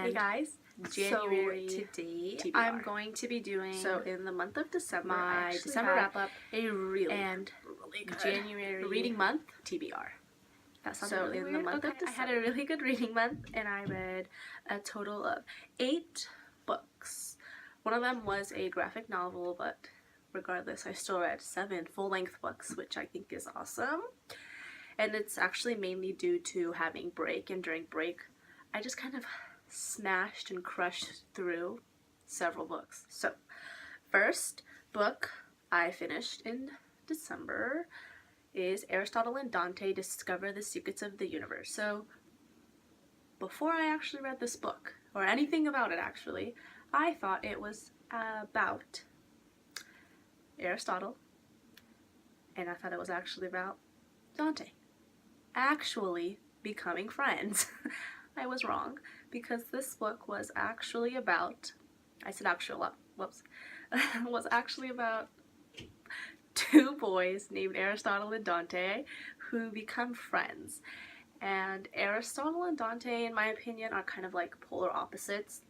And hey guys, January so today TBR. I'm going to be doing in the month of December, my December wrap up a really good January reading month TBR. That sounds So really in weird. the month of I had a really good reading month and I read a total of 8 books. One of them was a graphic novel, but regardless, I still read 7 full-length books, which I think is awesome. And it's actually mainly due to having break, and during break I just kind of smashed and crushed through several books. So, first book I finished in December is Aristotle and Dante Discover the Secrets of the Universe. So, before I actually read this book, or anything about it actually, I thought it was about Aristotle, and I thought it was actually about Dante actually becoming friends. I was wrong, because this book was actually about, I said actual, whoops, was actually about 2 boys named Aristotle and Dante who become friends. And Aristotle and Dante, in my opinion, are kind of like polar opposites,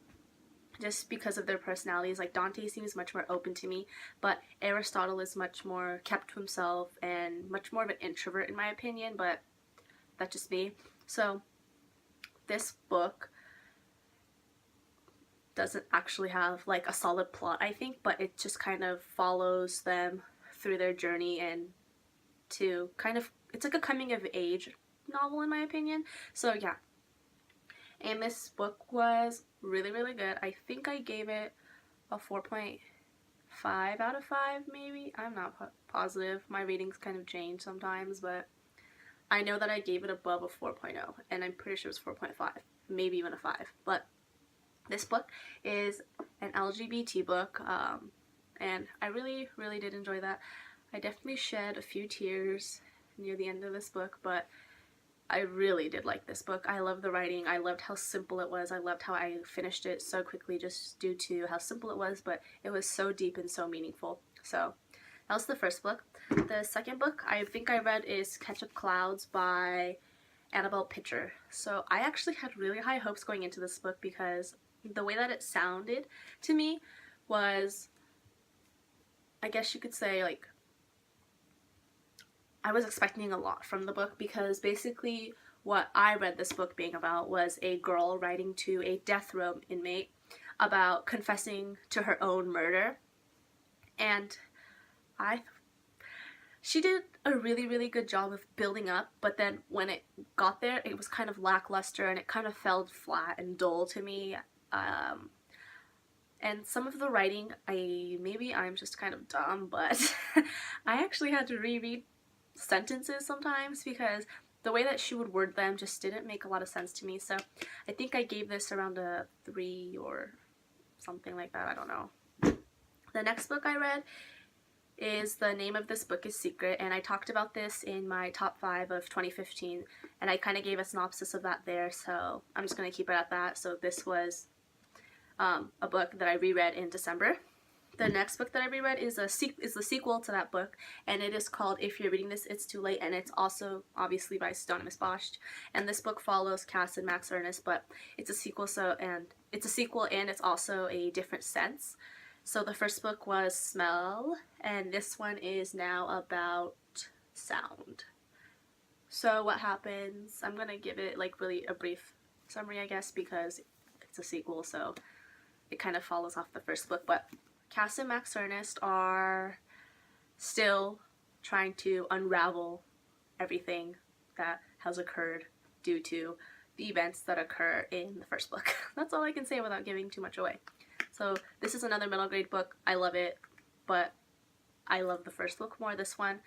just because of their personalities. Like, Dante seems much more open to me, but Aristotle is much more kept to himself and much more of an introvert, in my opinion, but that's just me. So, this book doesn't actually have like a solid plot, I think, but it just kind of follows them through their journey, and to kind of, it's like a coming of age novel, in my opinion. So yeah, and this book was really, really good. I think I gave it a 4.5 out of 5, maybe. I'm not positive. My ratings kind of change sometimes, but I know that I gave it above a 4.0, and I'm pretty sure it was 4.5, maybe even a 5. But this book is an LGBT book, and I really, really did enjoy that. I definitely shed a few tears near the end of this book, but I really did like this book. I loved the writing. I loved how simple it was. I loved how I finished it so quickly just due to how simple it was, but it was so deep and so meaningful. So that was the first book. The second book I think I read is Ketchup Clouds by Annabelle Pitcher. So I actually had really high hopes going into this book, because the way that it sounded to me was, I guess you could say, like, I was expecting a lot from the book, because basically what I read this book being about was a girl writing to a death row inmate about confessing to her own murder. And she did a really, really good job of building up, but then when it got there, it was kind of lackluster, and it kind of felt flat and dull to me. And some of the writing, maybe I'm just kind of dumb, but I actually had to reread sentences sometimes, because the way that she would word them just didn't make a lot of sense to me. So I think I gave this around a 3 or something like that. I don't know. The next book I read is, the name of this book is Secret, and I talked about this in my top 5 of 2015, and I kind of gave a synopsis of that there, so I'm just going to keep it at that. So this was a book that I reread in December. The next book that I reread is the sequel to that book, and it is called If You're Reading This, It's Too Late, and it's also obviously by Pseudonymous Bosch. And this book follows Cass and Max Ernest, but it's a sequel, and it's also a different sense. So the first book was Smell, and this one is now about sound. So what happens, I'm gonna give it like really a brief summary, I guess, because it's a sequel, so it kind of follows off the first book. But Cass and Max Ernest are still trying to unravel everything that has occurred due to the events that occur in the first book. That's all I can say without giving too much away. So this is another middle grade book. I love it, but I love the first book more. This one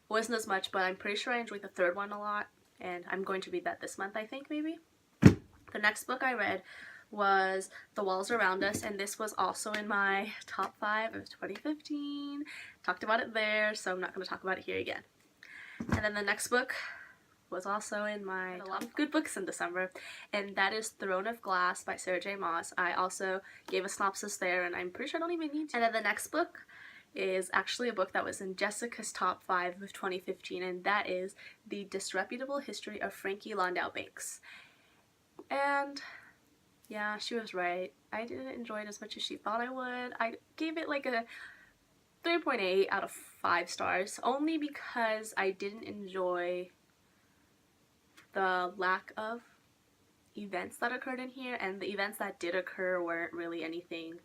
wasn't as much, but I'm pretty sure I enjoyed the third one a lot, and I'm going to read that this month, I think, maybe. The next book I read was The Walls Around Us, and this was also in my top 5 of 2015. Talked about it there, so I'm not going to talk about it here again. And then the next book was also in my a lot of good books in December, and that is Throne of Glass by Sarah J. Maas. I also gave a synopsis there, and I'm pretty sure I don't even need to. And then the next book is actually a book that was in Jessica's top 5 of 2015, and that is The Disreputable History of Frankie Landau Banks. And Yeah, she was right. I didn't enjoy it as much as she thought I would. I gave it like a 3.8 out of 5 stars, only because I didn't enjoy the lack of events that occurred in here, and the events that did occur weren't really anything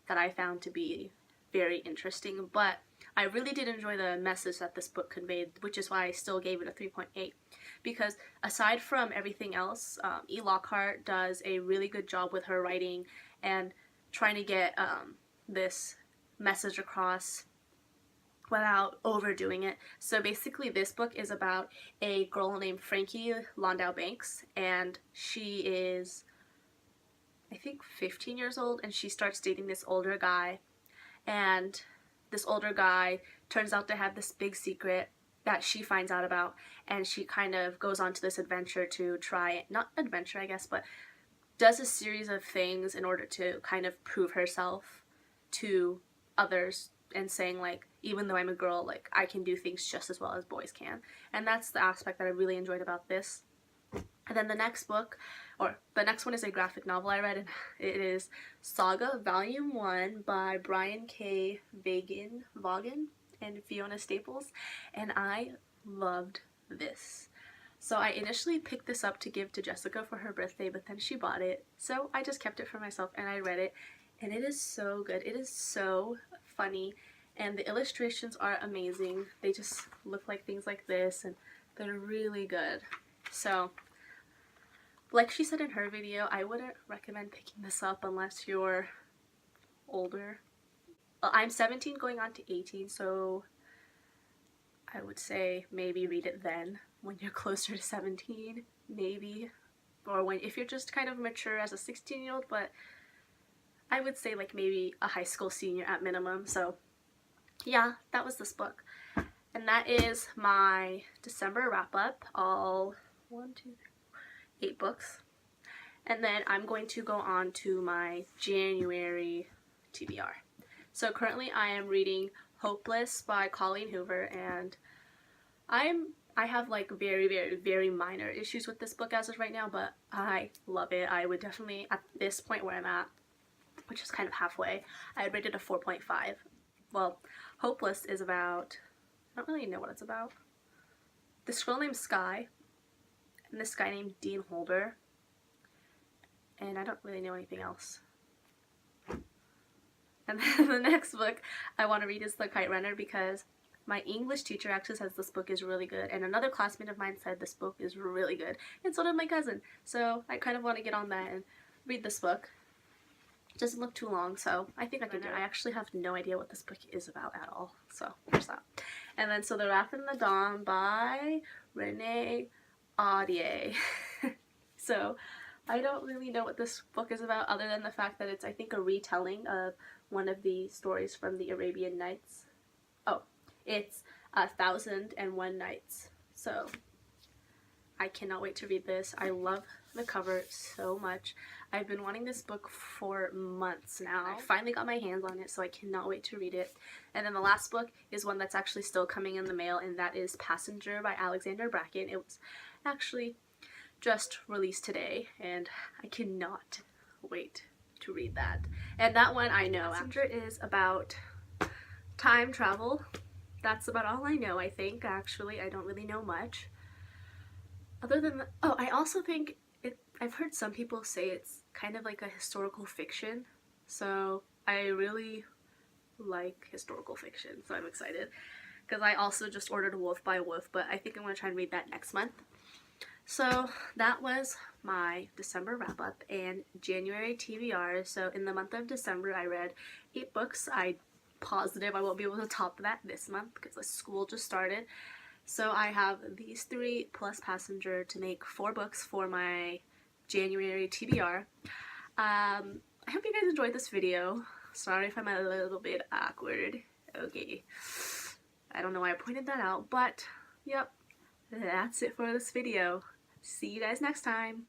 that I found to be very interesting, but I really did enjoy the message that this book conveyed, which is why I still gave it a 3.8, because aside from everything else, E. Lockhart does a really good job with her writing and trying to get this message across without overdoing it. So basically this book is about a girl named Frankie Landau Banks, and she is, I think, 15 years old, and she starts dating this older guy, and this older guy turns out to have this big secret that she finds out about, and she kind of goes on to this adventure to try, not adventure I guess, but does a series of things in order to kind of prove herself to others, and saying like, even though I'm a girl, like I can do things just as well as boys can. And that's the aspect that I really enjoyed about this. And then the next book, or the next one, is a graphic novel I read, and it is Saga Volume 1 by Brian K. Vaughan and Fiona Staples, and I loved this. So I initially picked this up to give to Jessica for her birthday, but then she bought it, so I just kept it for myself and I read it, and it is so good. It is so funny, and the illustrations are amazing. They just look like things like this, and they're really good. So like she said in her video, I wouldn't recommend picking this up unless you're older. Well, I'm 17 going on to 18, so I would say maybe read it then when you're closer to 17, maybe. Or when, if you're just kind of mature as a 16-year-old, but I would say like maybe a high school senior at minimum. So yeah, that was this book. And that is my December wrap up, all 8 books. And then I'm going to go on to my January TBR. So currently I am reading Hopeless by Colleen Hoover, and I have like very minor issues with this book as of right now, but I love it. I would definitely, at this point where I'm at, which is kind of halfway, I would rate it a 4.5. Well, Hopeless is about, I don't really know what it's about. This girl named Sky and this guy named Dean Holder, and I don't really know anything else. And then the next book I want to read is The Kite Runner, because my English teacher actually says this book is really good, and another classmate of mine said this book is really good, and so did my cousin. So I kind of want to get on that and read this book. It doesn't look too long, so I think I can do it. I actually have no idea what this book is about at all, so there's that. And then so The Wrath in the Dawn by Renee Audier. So I don't really know what this book is about, other than the fact that it's, I think, a retelling of one of the stories from the Arabian Nights. Oh, it's 1001 Nights. So I cannot wait to read this. I love the cover so much. I've been wanting this book for months now. I finally got my hands on it, so I cannot wait to read it. And then the last book is one that's actually still coming in the mail, and that is Passenger by Alexander Bracken. It was actually just released today, and I cannot wait to read that. And that one I know. Passenger is about time travel. That's about all I know, I think. Actually, I don't really know much. Other than oh, I also think I've heard some people say it's kind of like a historical fiction. So I really like historical fiction, so I'm excited. Because I also just ordered Wolf by Wolf, but I think I'm going to try and read that next month. So that was my December wrap up and January TBR. So in the month of December I read 8 books. I'm positive I won't be able to top that this month because the school just started. So I have these 3 plus Passenger to make 4 books for my January TBR. I hope you guys enjoyed this video. Sorry if I'm a little bit awkward. Okay. I don't know why I pointed that out, but yep, that's it for this video. See you guys next time.